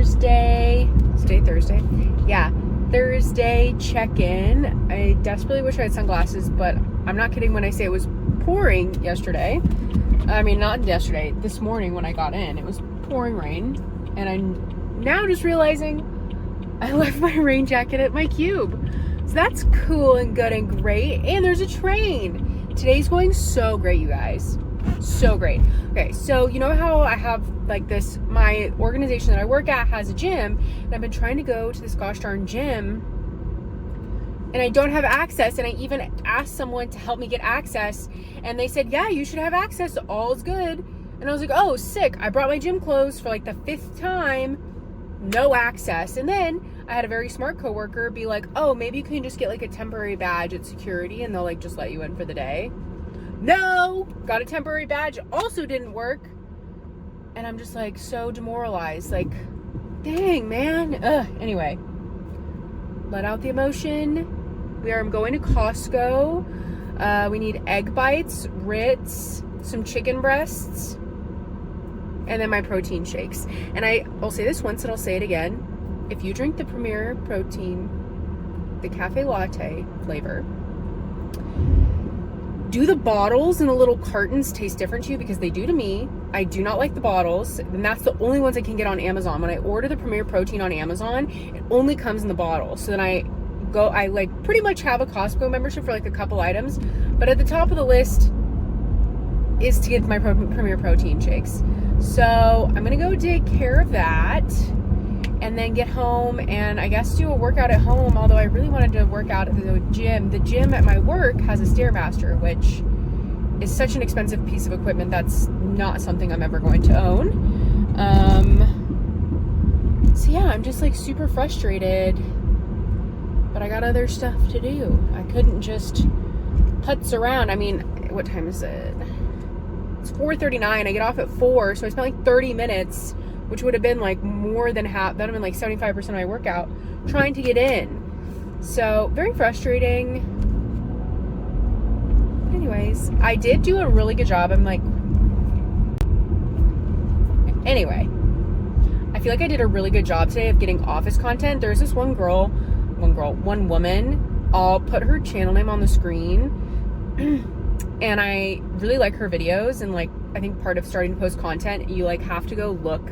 Thursday. Is today Thursday? Yeah, Thursday check-in. I desperately wish I had sunglasses, but I'm not kidding when I say it was pouring yesterday. I mean, not yesterday, this morning when I got in, it was pouring rain. And I'm now just realizing I left my rain jacket at my cube. So that's cool and good and great. And there's a train. Today's going so great, you guys. So great. Okay, so you know how I have like this, my organization that I work at has a gym, and I've been trying to go to this gosh darn gym and I don't have access, and I even asked someone to help me get access, and they said, yeah, you should have access, all's good. And I was like, oh, sick. I brought my gym clothes for like the 5th time, no access. And then I had a very smart coworker be like, oh, maybe you can just get like a temporary badge at security and they'll like just let you in for the day. No, got a temporary badge, also didn't work. And I'm just like so demoralized, like, dang, man. Anyway, let out the emotion. I'm going to Costco. We need egg bites, Ritz, some chicken breasts, and then my protein shakes. And I'll say this once and I'll say it again. If you drink the Premier Protein, the cafe latte flavor, do the bottles and the little cartons taste different to you? Because they do to me. I do not like the bottles, and that's the only ones I can get on Amazon. When I order the Premier Protein on Amazon, it only comes in the bottle. So then I like pretty much have a Costco membership for like a couple items, but at the top of the list is to get my Premier Protein shakes. So I'm gonna go take care of that and then get home and I guess do a workout at home, although I really wanted to work out at the gym. The gym at my work has a Stairmaster, which is such an expensive piece of equipment. That's not something I'm ever going to own. So yeah, I'm just like super frustrated, but I got other stuff to do. I couldn't just putz around. I mean, what time is it? It's 4:39. I get off at 4, so I spent like 30 minutes, which would have been like more than half, that would have been like 75% of my workout, trying to get in. So very frustrating. Anyways, I did do a really good job. Anyway, I feel like I did a really good job today of getting office content. There's this one woman, I'll put her channel name on the screen. And I really like her videos, and like I think part of starting to post content, you like have to go look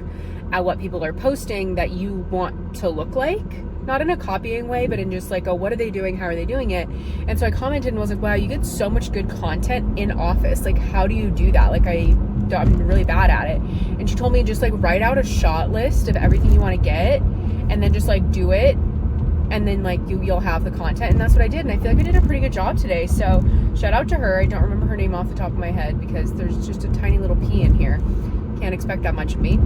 at what people are posting that you want to look like, not in a copying way, but in just like, oh, what are they doing, how are they doing it? And so I commented and was like, wow, you get so much good content in office, like how do you do that? Like I'm really bad at it. And she told me just like write out a shot list of everything you want to get and then just like do it, and then like you'll have the content. And that's what I did, and I feel like I did a pretty good job today. So shout out to her. I don't remember her name off the top of my head because there's just a tiny little P in here. Can't expect that much of me.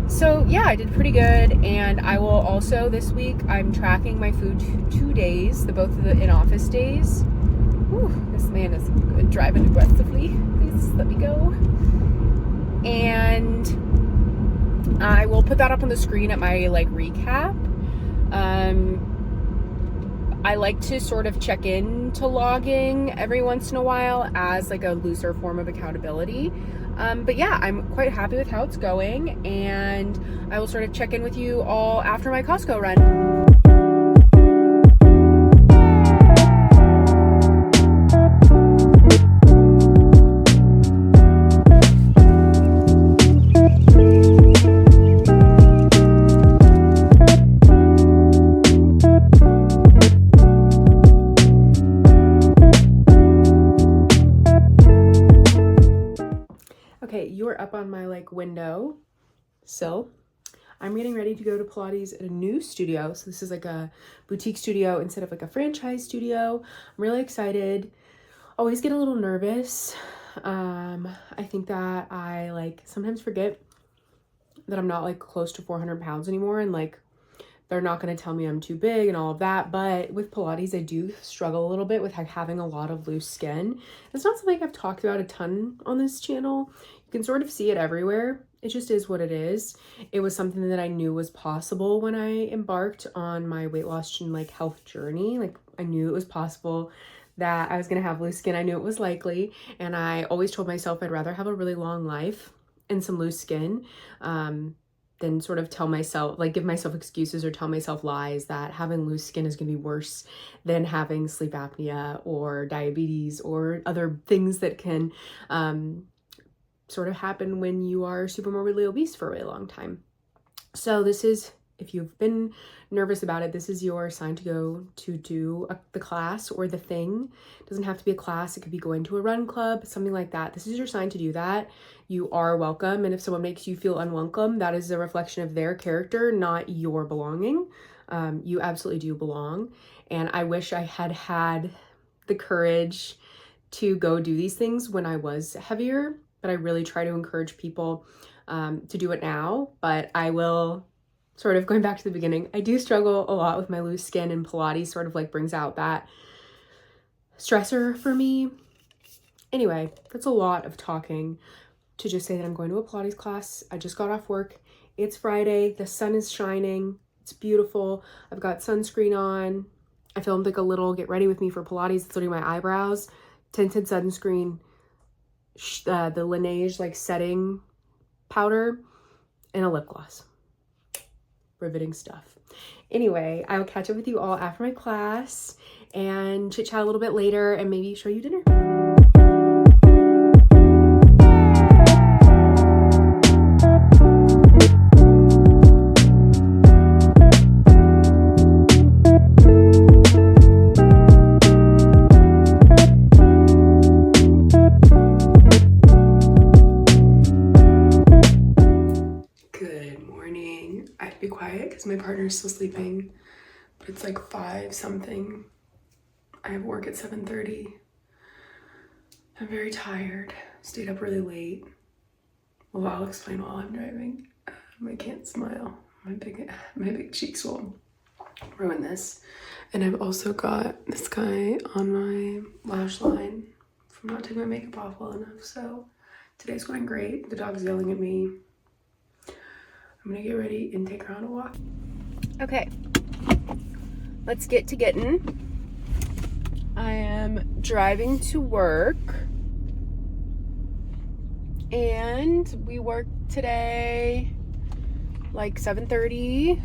So yeah, I did pretty good. And I will also this week, I'm tracking my food 2 days, both of the in-office days. Whew, this man is driving aggressively. Please let me go. And I will put that up on the screen at my like recap. I like to sort of check in to logging every once in a while as like a looser form of accountability. But yeah, I'm quite happy with how it's going, and I will sort of check in with you all after my Costco run. Okay, you're up on my like window sill. I'm getting ready to go to Pilates at a new studio. So this is like a boutique studio instead of like a franchise studio. I'm really excited. Always get a little nervous. I think that I like sometimes forget that I'm not like close to 400 pounds anymore, and like they're not going to tell me I'm too big and all of that. But with Pilates, I do struggle a little bit with having a lot of loose skin. It's not something I've talked about a ton on this channel. You can sort of see it everywhere. It just is what it is. It was something that I knew was possible when I embarked on my weight loss and like health journey. Like I knew it was possible that I was going to have loose skin. I knew it was likely. And I always told myself I'd rather have a really long life and some loose skin than sort of tell myself, like give myself excuses or tell myself lies that having loose skin is going to be worse than having sleep apnea or diabetes or other things that can sort of happen when you are super morbidly obese for a really long time. So this is, if you've been nervous about it, this is your sign to go to do the class or the thing. It doesn't have to be a class. It could be going to a run club, something like that. This is your sign to do that. You are welcome. And if someone makes you feel unwelcome, that is a reflection of their character, not your belonging. You absolutely do belong. And I wish I had had the courage to go do these things when I was heavier, but I really try to encourage people to do it now. But I will, sort of going back to the beginning, I do struggle a lot with my loose skin, and Pilates sort of like brings out that stressor for me. Anyway, that's a lot of talking to just say that I'm going to a Pilates class. I just got off work. It's Friday. The sun is shining. It's beautiful. I've got sunscreen on. I filmed like a little get ready with me for Pilates. It's literally my eyebrows, tinted sunscreen, the Laneige like setting powder, and a lip gloss. Riveting stuff. Anyway, I will catch up with you all after my class and chit chat a little bit later and maybe show you dinner. My partner's still sleeping, but it's like 5 something. I have work at 7:30. I'm very tired. Stayed up really late. Well, I'll explain while I'm driving. I can't smile. My big cheeks will ruin this. And I've also got this guy on my lash line from not taking my makeup off well enough. So today's going great. The dog's yelling at me. I'm gonna get ready and take her on a walk. Okay, let's get to getting. I am driving to work, and we work today like 7:30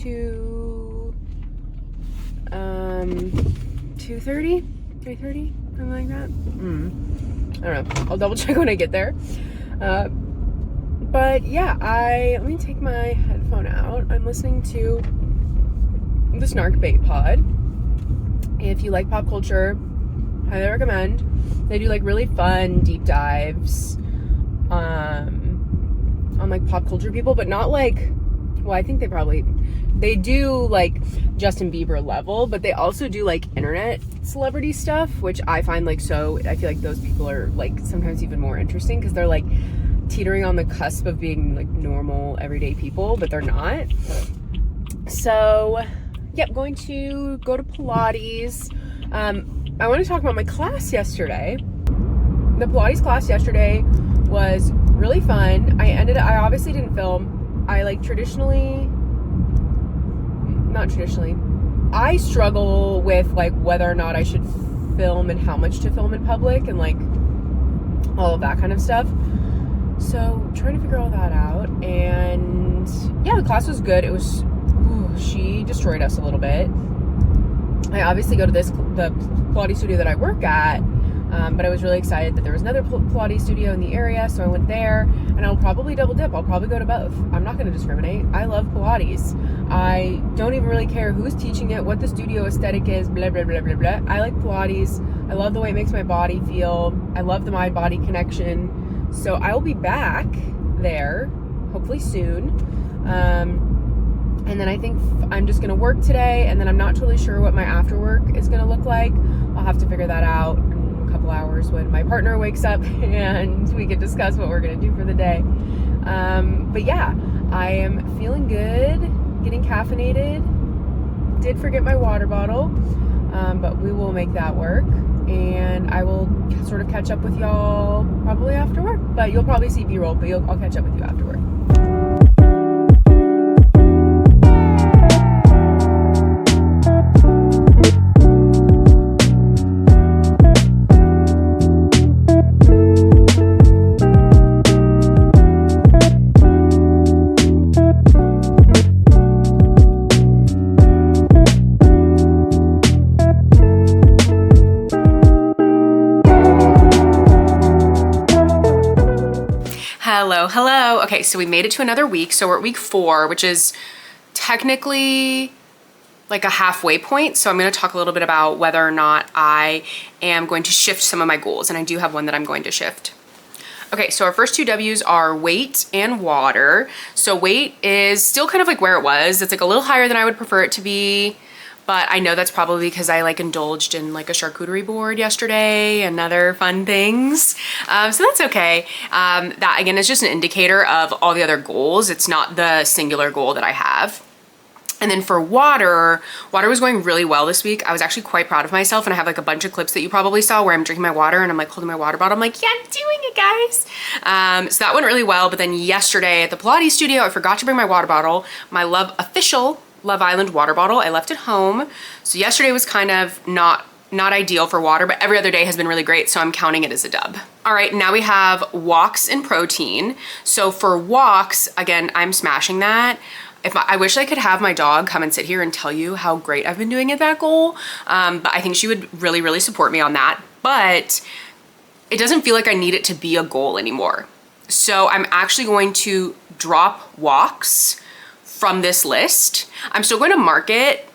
to 2:30, 3:30, something like that. I don't know. I'll double check when I get there. But yeah, let me take my headphone out. I'm listening to the Snark Bait Pod. If you like pop culture, highly recommend. They do like really fun deep dives on like pop culture people, but not like, well, I think they do like Justin Bieber level, but they also do like internet celebrity stuff, which I find like I feel like those people are like sometimes even more interesting because they're like teetering on the cusp of being like normal everyday people, but they're not. So yep, going to go to Pilates. I want to talk about my class yesterday. The Pilates class yesterday was really fun. I obviously didn't film. I like I struggle with like whether or not I should film and how much to film in public and like all of that kind of stuff. So trying to figure all that out, and yeah, the class was good. She destroyed us a little bit. I obviously go to the Pilates studio that I work at, but I was really excited that there was another Pilates studio in the area, so I went there, and I'll probably double dip. I'll probably go to both. I'm not going to discriminate. I love Pilates. I don't even really care who's teaching it, what the studio aesthetic is, blah, blah, blah, blah, blah. I like Pilates. I love the way it makes my body feel. I love the mind-body connection. So I will be back there, hopefully soon. And then I think I'm just going to work today, and then I'm not totally sure what my after work is going to look like. I'll have to figure that out in a couple hours when my partner wakes up and we can discuss what we're going to do for the day. But yeah, I am feeling good, getting caffeinated. Did forget my water bottle, but we will make that work. And I will sort of catch up with y'all probably after work. But you'll probably see B-roll, but I'll catch up with you after work. Okay, so we made it to another week. So we're at week 4, which is technically like a halfway point. So I'm going to talk a little bit about whether or not I am going to shift some of my goals. And I do have one that I'm going to shift. Okay, so our first 2 W's are weight and water. So weight is still kind of like where it was. It's like a little higher than I would prefer it to be. But I know that's probably because I like indulged in like a charcuterie board yesterday and other fun things. So that's okay. That again is just an indicator of all the other goals. It's not the singular goal that I have. And then for water was going really well this week. I was actually quite proud of myself, and I have like a bunch of clips that you probably saw where I'm drinking my water and I'm like holding my water bottle. I'm like, yeah, I'm doing it, guys. So that went really well. But then yesterday at the Pilates studio, I forgot to bring my water bottle, my official Love Island water bottle. I left it home. So yesterday was kind of not ideal for water, but every other day has been really great. So I'm counting it as a dub. All right, now we have walks and protein. So for walks, again, I'm smashing that. I wish I could have my dog come and sit here and tell you how great I've been doing at that goal. But I think she would really, really support me on that. But it doesn't feel like I need it to be a goal anymore. So I'm actually going to drop walks from this list. I'm still going to mark it,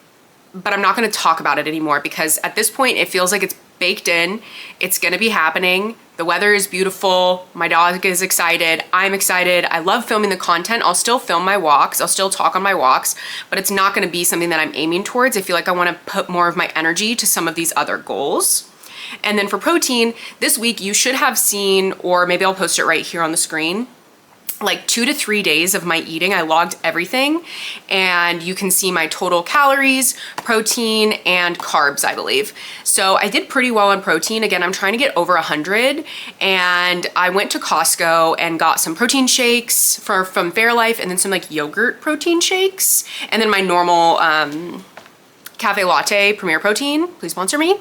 but I'm not going to talk about it anymore because at this point it feels like it's baked in. It's going to be happening. The weather is beautiful. My dog is excited. I'm excited. I love filming the content. I'll still film my walks. I'll still talk on my walks, but it's not going to be something that I'm aiming towards. I feel like I want to put more of my energy to some of these other goals. And then for protein, this week you should have seen, or maybe I'll post it right here on the screen, like 2 to 3 days of my eating. I logged everything and you can see my total calories, protein, and carbs, I believe. So I did pretty well on protein. Again, I'm trying to get over 100, and I went to Costco and got some protein shakes from Fairlife, and then some like yogurt protein shakes, and then my normal Cafe Latte Premier Protein, please sponsor me.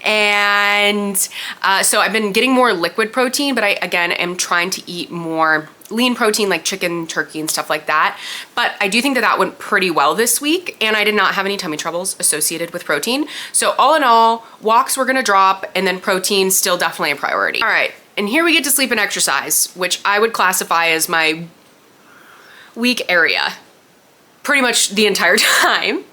And so I've been getting more liquid protein, but I, again, am trying to eat more lean protein like chicken, turkey, and stuff like that. But I do think that that went pretty well this week, and I did not have any tummy troubles associated with protein. So all in all, walks were gonna drop, and then protein still definitely a priority. All right, and here we get to sleep and exercise, which I would classify as my weak area pretty much the entire time.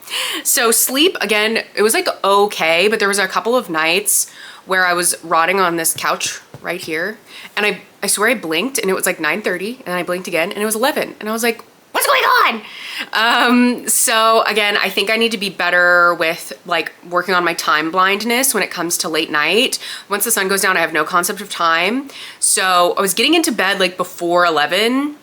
So sleep, again, it was like okay, but there was a couple of nights where I was rotting on this couch right here, and I swear I blinked and it was like 9:30, and I blinked again and it was 11, and I was like, what's going on? So again, I think I need to be better with like working on my time blindness when it comes to late night. Once the sun goes down, I have no concept of time. So I was getting into bed like before 11,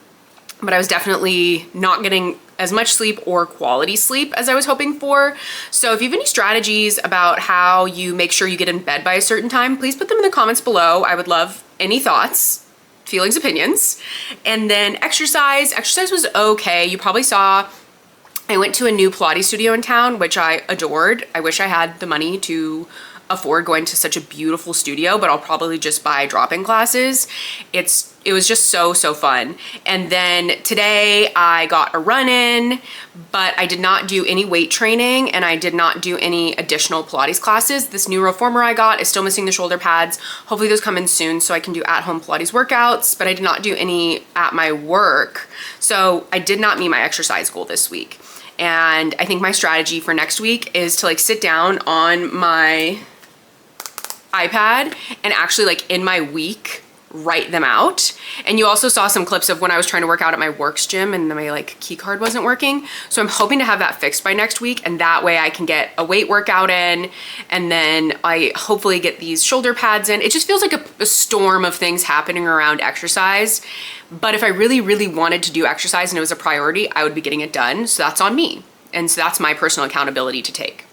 but I was definitely not getting as much sleep or quality sleep as I was hoping for. So if you have any strategies about how you make sure you get in bed by a certain time, please put them in the comments below. I would love any thoughts, feelings, opinions. And then exercise was okay. You probably saw I went to a new Pilates studio in town, which I adored. I wish I had the money to afford going to such a beautiful studio, but I'll probably just buy drop-in classes. It was just so fun. And then today I got a run in, but I did not do any weight training, and I did not do any additional Pilates classes. This new reformer I got is still missing the shoulder pads. Hopefully those come in soon so I can do at-home Pilates workouts, but I did not do any at my work. So I did not meet my exercise goal this week. And I think my strategy for next week is to like sit down on my iPad and actually like in my week write them out. And you also saw some clips of when I was trying to work out at my works gym and my like key card wasn't working. So I'm hoping to have that fixed by next week, and that way I can get a weight workout in, and then I hopefully get these shoulder pads in. It just feels like a storm of things happening around exercise. But if I really wanted to do exercise and it was a priority, I would be getting it done. So that's on me. And so that's my personal accountability to take.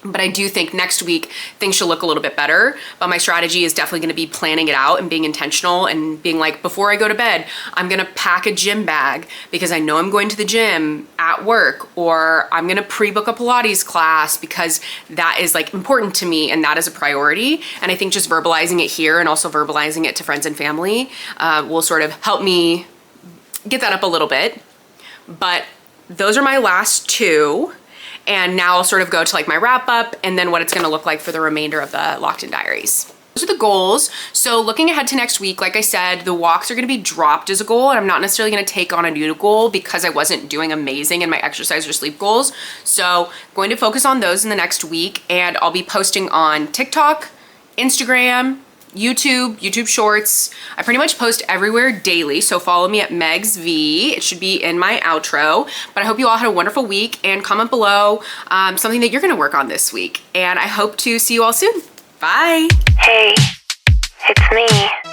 But I do think next week things should look a little bit better. But my strategy is definitely gonna be planning it out and being intentional and being like, before I go to bed, I'm gonna pack a gym bag because I know I'm going to the gym at work, or I'm gonna pre-book a Pilates class because that is like important to me and that is a priority. And I think just verbalizing it here and also verbalizing it to friends and family will sort of help me get that up a little bit. But those are my last two. And now I'll sort of go to like my wrap up and then what it's gonna look like for the remainder of the Locked In Diaries. Those are the goals. So looking ahead to next week, like I said, the walks are going to be dropped as a goal, and I'm not necessarily going to take on a new goal because I wasn't doing amazing in my exercise or sleep goals. So going to focus on those in the next week, and I'll be posting on TikTok, Instagram, YouTube Shorts. I pretty much post everywhere daily, so follow me at Megs V. It should be in my outro. But I hope you all had a wonderful week, and comment below something that you're going to work on this week. And I hope to see you all soon. Bye. Hey, it's me.